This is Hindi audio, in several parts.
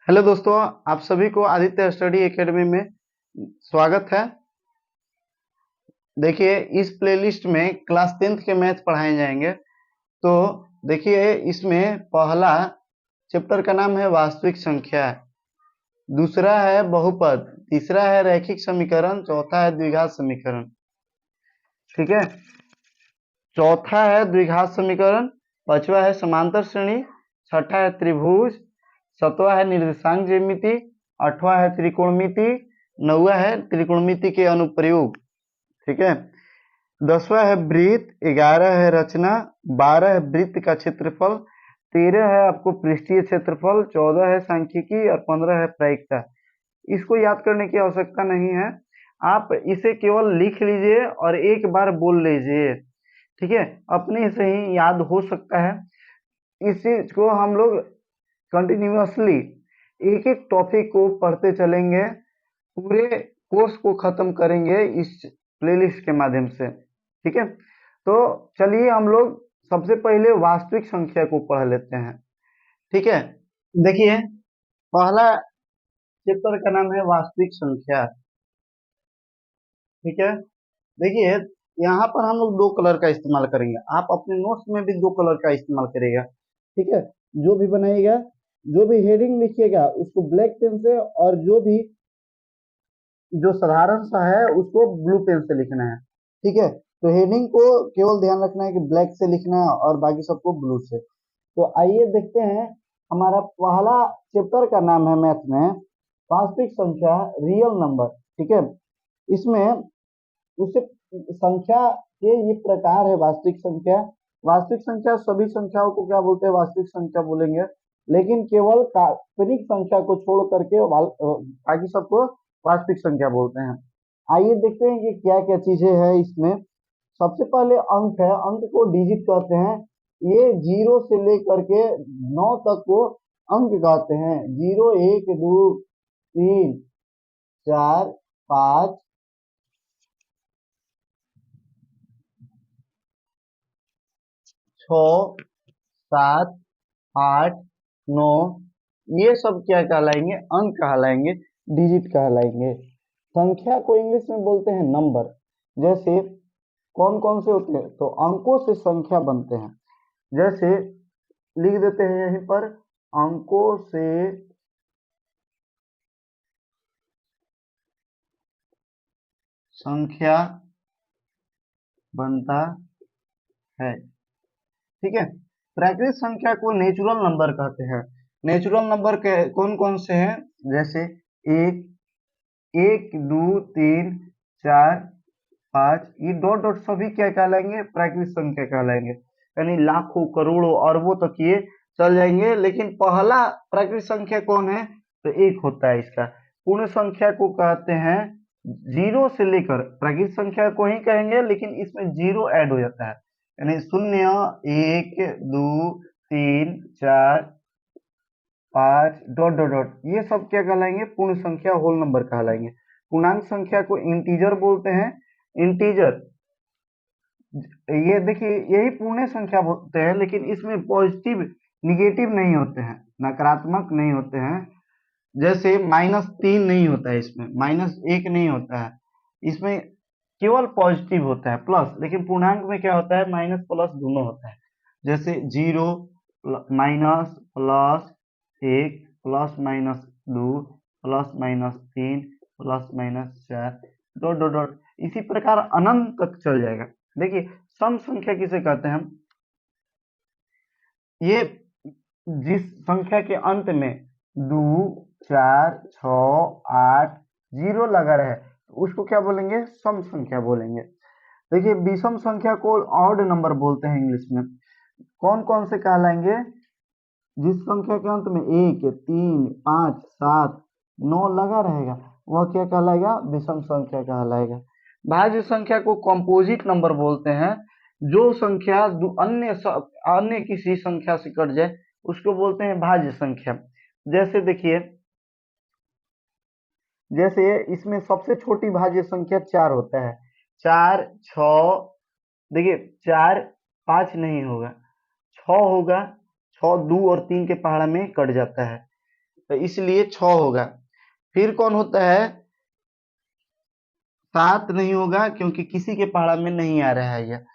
हेलो दोस्तों, आप सभी को आदित्य स्टडी एकेडमी में स्वागत है। देखिए, इस प्लेलिस्ट में क्लास 10th के मैथ पढ़ाए जाएंगे। तो देखिए, इसमें पहला चैप्टर का नाम है वास्तविक संख्या, दूसरा है बहुपद, तीसरा है रैखिक समीकरण, चौथा है द्विघात समीकरण। ठीक है, चौथा है द्विघात समीकरण, पांचवा है समांतर श्रेणी, छठा है त्रिभुज, सातवां है निर्देशांक ज्यामिति, आठवां है त्रिकोणमिति, नौवां है त्रिकोणमिति के अनुप्रयोग। ठीक है, 10वां है वृत्त, 11 है रचना, 12 है वृत्त का क्षेत्रफल, 13 है आपको पृष्ठीय क्षेत्रफल, 14 है सांख्यिकी और 15 है प्रायिकता। इसको याद करने की आवश्यकता नहीं है, आप इसे केवल लिख लीजिए और एक बार बोल लीजिए। ठीक है, अपने से ही याद हो सकता है। इस चीज को हम लोग कंटिन्यूअसली एक एक टॉपिक को पढ़ते चलेंगे, पूरे कोर्स को खत्म करेंगे इस प्लेलिस्ट के माध्यम से। ठीक है, तो चलिए हम लोग सबसे पहले वास्तविक संख्या को पढ़ लेते हैं। ठीक है, देखिए, पहला चैप्टर का नाम है वास्तविक संख्या। ठीक है, देखिए, यहाँ पर हम लोग दो कलर का इस्तेमाल करेंगे, आप अपने नोट्स में भी दो कलर का इस्तेमाल करेगा। ठीक है, जो भी बनाइएगा, जो भी हेडिंग लिखिएगा उसको ब्लैक पेन से, और जो भी जो साधारण सा है उसको ब्लू पेन से लिखना है। ठीक है, तो हेडिंग को केवल ध्यान रखना है कि ब्लैक से लिखना है और बाकी सबको ब्लू से। तो आइए देखते हैं, हमारा पहला चैप्टर का नाम है मैथ में वास्तविक संख्या, रियल नंबर। ठीक है, इसमें उससे संख्या के ये प्रकार है। वास्तविक संख्या सभी संख्याओं को क्या बोलते हैं, वास्तविक संख्या बोलेंगे, लेकिन केवल काल्पनिक संख्या को छोड़ करके बाकी सबको वास्तविक संख्या बोलते हैं। आइए देखते हैं कि क्या क्या चीजें हैं इसमें। सबसे पहले अंक है, अंक को डिजिट कहते हैं। ये 0 से लेकर के 9 तक को अंक कहते हैं। 0, 1, 2, 3, 4, 5, 6, 7, 8, 9, ये सब क्या कहलाएंगे, अंक कहलाएंगे, डिजिट कहलाएंगे। संख्या को इंग्लिश में बोलते हैं नंबर। जैसे कौन कौन से होते हैं, तो अंकों से संख्या बनते हैं। जैसे लिख देते हैं यहीं पर, अंकों से संख्या बनता है। ठीक है, प्राकृतिक संख्या को नेचुरल नंबर कहते हैं। नेचुरल नंबर के कौन कौन से हैं, जैसे 1, 1, 2, 3, 4, 5, ये डॉट डॉट सभी क्या कहलाएंगे, प्राकृतिक संख्या कहलाएंगे। यानी लाखों, करोड़ों, अरबों तक ये चल जाएंगे, लेकिन पहला प्राकृतिक संख्या कौन है, तो एक होता है इसका। पूर्ण संख्या को कहते हैं, 0 से लेकर प्राकृतिक संख्या को ही कहेंगे, लेकिन इसमें 0 ऐड हो जाता है। यानी 0, 1, 2, 3, 4, 5, डॉट डॉट डॉट, ये सब क्या कहलाएंगे, पूर्ण संख्या, होल नंबर कहलाएंगे। पूर्णांक संख्या को इंटीजर बोलते हैं। इंटीजर, ये देखिए, यही पूर्ण संख्या बोलते हैं, लेकिन इसमें पॉजिटिव निगेटिव नहीं होते हैं, नकारात्मक नहीं होते हैं। जैसे -3 नहीं होता है इसमें, -1 नहीं होता है, इसमें केवल पॉजिटिव होता है, प्लस। लेकिन पूर्णांक में क्या होता है, माइनस प्लस दोनों होता है। जैसे 0, minus, plus 1, plus minus 2, plus minus 3, plus minus 4, dot dot dot, इसी प्रकार अनंत तक चल जाएगा। देखिए, सम संख्या किसे कहते हैं हम, ये जिस संख्या के अंत में 2, 4, 6, 8, 0 लगा रहे, तो उसको क्या बोलेंगे, सम संख्या बोलेंगे। देखिए, विषम संख्या को ऑड नंबर बोलते हैं इंग्लिश में। कौन कौन से कहलाएंगे, जिस संख्या के अंत में 1, 3, 5, 7, 9 लगा रहेगा, वह क्या कहलाएगा, विषम संख्या कहलाएगा। भाज्य संख्या को कंपोजिट नंबर बोलते हैं। जो संख्या अन्य किसी संख्या से कट जाए उसको बोलते हैं भाज्य संख्या। जैसे देखिए, जैसे इसमें सबसे छोटी भाज्य संख्या 4 होता है। 4, 6, देखिए 4, 5 नहीं होगा, 6 होगा। 6 2 और 3 के पहाड़ा में कट जाता है। तो इसलिए 6 होगा। फिर कौन होता है? 7 नहीं होगा क्योंकि किसी के पहाड़ा में नहीं आ रहा है यह।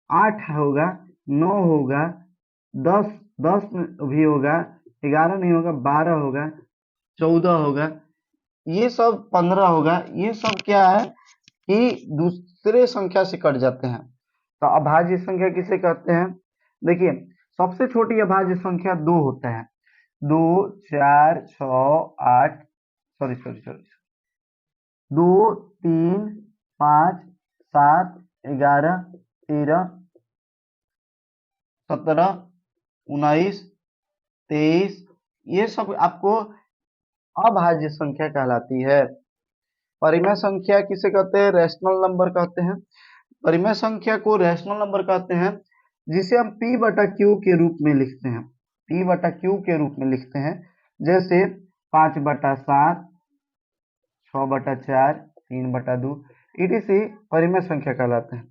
8 होगा, 9 होगा, 10 10 भी होगा, 11 नहीं होगा, 12 होगा, 14 होगा, ये सब 15 होगा। ये सब क्या है कि दूसरे संख्या से कट जाते हैं। तो अभाज्य संख्या किसे कहते हैं? देखिए, सबसे छोटी अभाज्य संख्या 2 होता है। 2, 4, 6, 8, सॉरी सॉरी सॉरी, 2, 3, 5, 7, 11, 13, 17, 19, 23, ये सब आपको अभाज्य संख्या कहलाती है। परिमेय संख्या किसे कहते हैं? रैशनल नंबर कहते हैं। परिमेय संख्या को रैशनल नंबर कहते हैं जिसे हम p बटा क्यू के रूप में लिखते हैं। p बटा क्यू के रूप में लिखते हैं, जैसे 5 बटा 7, 6 बटा 4, 3 बटा 2, इसे परिमेय संख्या कहलाते हैं।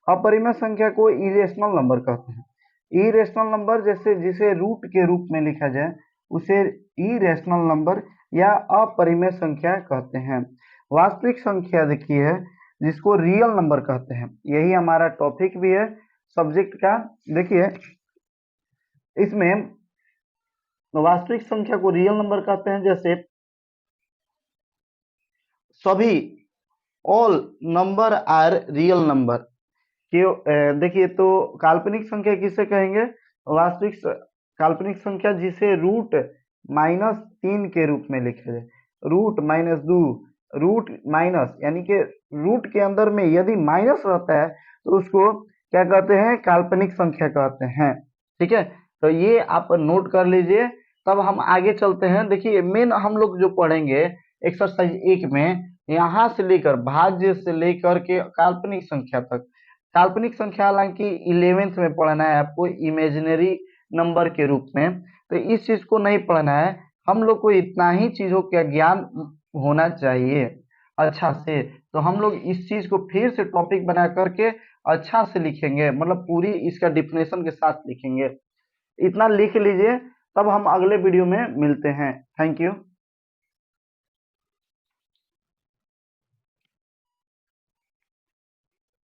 अपरिमेय संख्या को इरेशनल नंबर कहते हैं। इरेशनल नंबर जैसे जिसे रूट के रूप में लिखा जाए उसे इरेशनल नंबर या अपरिमेय संख्या कहते हैं। वास्तविक संख्या देखिए है जिसको रियल नंबर कहते हैं, यही हमारा टॉपिक भी है सब्जेक्ट का। देखिए, इसमें वास्तविक संख्या को रियल नंबर कहते हैं, जैसे सभी all numbers are real numbers. क्यों? देखिए, तो काल्पनिक संख्या किसे कहेंगे? वास्तविक काल्पनिक संख्या जिसे रूट -3 के रूप में लिखे जाए, रूट -2, रूट माइनस, यानी कि रूट के अंदर में यदि माइनस रहता है तो उसको क्या कहते हैं? काल्पनिक संख्या कहते हैं। ठीक है, तो ये आप नोट कर लीजिए। तब हम आगे चलते हैं। देखिए, मेन हम लोग जो पढ़ेंगे एक्सरसाइज 1 में, यहाँ से लेकर भाज्य से लेकर के काल्पनिक संख्या तक। काल्पनिक संख्या हालांकि 11th में पढ़ना है आपको इमेजिनरी नंबर के रूप में, तो इस चीज को नहीं पढ़ना है। हम लोग को इतना ही चीजों का ज्ञान होना चाहिए अच्छा से। तो हम लोग इस चीज को फिर से टॉपिक बना करके अच्छा से लिखेंगे, मतलब पूरी इसका डिफिनेशन के साथ लिखेंगे। इतना लिख लीजिए, तब हम अगले वीडियो में मिलते हैं। Thank you.